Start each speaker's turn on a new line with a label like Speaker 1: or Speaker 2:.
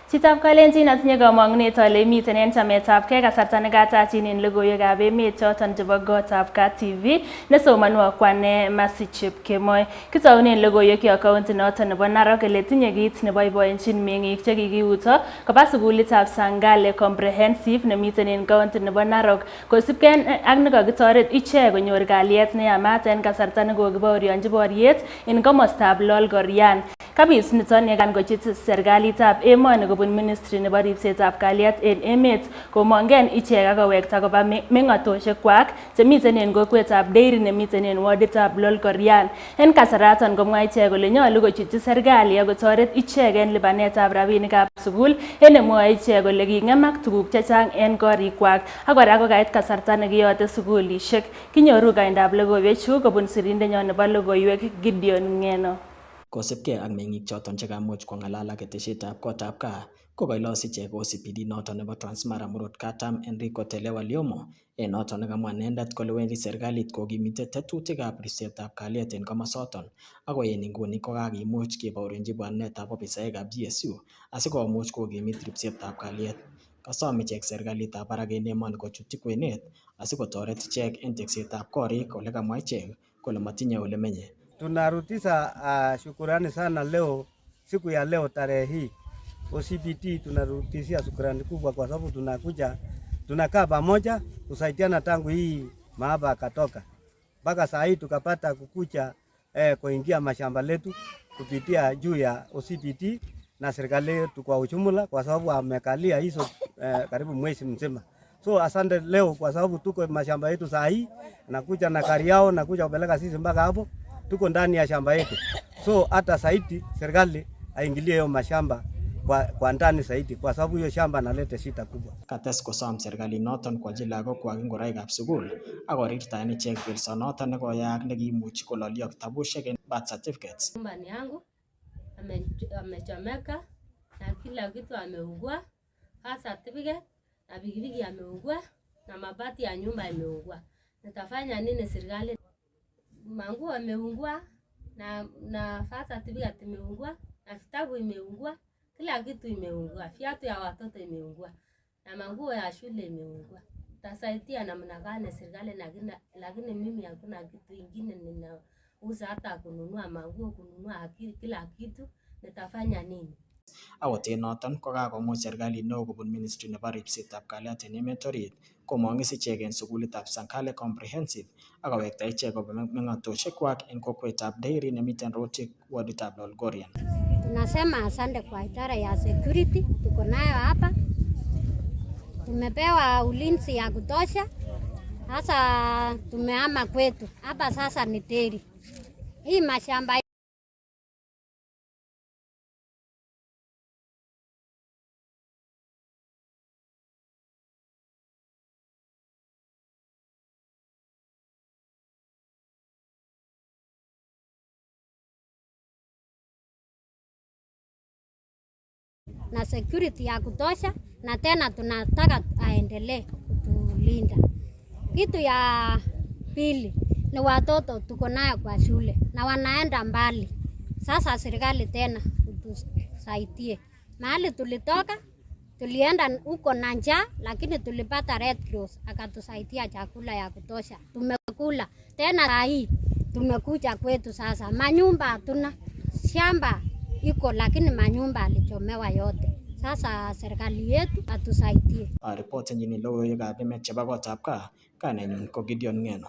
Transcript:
Speaker 1: Chitab Kalenjin atinye kamang'unet ale miten en chametabgei kasarta nekatachin logoiwekab emet choton chebo gotab Kat TV nesomanu akwane Mercy Chepkemoi. Kitaunen logoiwek county noton nebo Narok ele tinye kit neboiboenjin meng'ik chekikiuto koba sukulitab Sangale Comprehensive nemiten en county nebo Narok kosibgei ak nekakitoret ichek konyor kalyet neyamat en kasarta nekokibaorionji boriet en komostab Lolgorian. Kabis niton yekan kochut serikalitab emoni kobun ministry nebo ripsetab kalyet en emet komongen ichek akowekta koba meng'atosiekwak chemiten en kokwetab Deiri nemiten en warditab Lolgorian. En kasaraton komwa ichek kole nyolu kochutyi serikali akotoret ichek en lipanetab rabinikab sukul en nemwoe ichek kole king'emak tuguk chechang en korikwak ak kora kokait kasarta nekiyote sukulisiek. Kinyoru kaindab logoiwechu kobun sirindenyon nebo logoiwek Gideon Ng'eno.
Speaker 2: Kosibgei ak meng'ik choton chekamuch kong'alal ak ketesietab kotab kaa kokailos ichek OCPD noton nebo Transmara Murot Katam Enrico Telewa Lyomo en noton nekamwa inendet kole wendi serikalit kokimite tetutikab ripsetab kalyet en komosoton ako en inguni kokakimuch kebaorionji bwanetab ofisaekab GSU asikomuch kokimit ripsetab kalyet. Kasom ichek serikalitab barak en emoni kochutyi kwenet asikotoret ichek en teksetab korik ole kamwa ichek kole matinye ole menye.
Speaker 3: Tunarudisha shukurani sana leo, siku ya leo tarehe hii OCPD tunarudishia shukurani kubwa kwa sababu tunakaa pamoja kusaidiana tangu hii mahaba akatoka mpaka saa hii tukapata kukucha kuingia mashamba letu kupitia juu ya OCPD na serikali yetu kwa ujumla, kwa sababu amekalia hizo karibu mwezi mzima. So asante leo kwa sababu tuko mashamba yetu saa hii, nakuja na gari yao nakuja kupeleka sisi mpaka hapo tuko ndani ya shamba yetu. So hata saiti serikali aingilie hiyo mashamba kwa ndani zaidi kwa sababu hiyo shamba naleta shida kubwa.
Speaker 2: Kates kosom serikali noton kwa ajili lagokwak ngoroikab sukul ak korirtaen ichek noton nekoyaak nekiimuch kololio kitabusiek en birth certificates.
Speaker 4: Nyumbani yangu amechomeka na kila kitu ameugua, birth certificate na pikipiki ameugua na mabati ya nyumba imeugua. Nitafanya nini serikali? Manguo ameungua na birth certificate imeungua na vitabu imeungua, kila kitu imeungua, viatu ya watoto imeungua na manguo ya shule imeungua. Tasaidia namna gani serikali? Lakini mimi hakuna kitu kingine ninauza, hata kununua manguo, kununua kila kitu. Nitafanya nini?
Speaker 2: Akot en noton kokakomuch serikalit neo kobun ministry nebo ripsetab kalyet en emet orit komong'is ichek en sukulitab Sangale Comprehensive akowekta ichek koba meng'atosiekwak en kokwetab Deiri nemiten Rotich warditab Lolgorian.
Speaker 5: Tunasema asante kwa idara ya security tuko nayo hapa, tumepewa ulinzi ya kutosha. Sasa tumehama kwetu hapa, sasa ni Deiri. Hii mashamba na security ya kutosha, na tena tunataka aendelee kutulinda. Kitu ya pili ni watoto tuko nayo kwa shule na wanaenda mbali. Sasa serikali tena utusaidie. Mahali tulitoka tulienda huko na njaa, lakini tulipata Red Cross akatusaidia chakula ya kutosha, tumekula. Tena saa hii tumekuja kwetu sasa, manyumba hatuna, shamba iko lakini manyumba alichomewa yote. Sasa serikali yetu atusaidie.
Speaker 2: Ripoti nyingine logoiwekab emet chebo kotab kaa, kainenyu ko Gideon Ng'eno.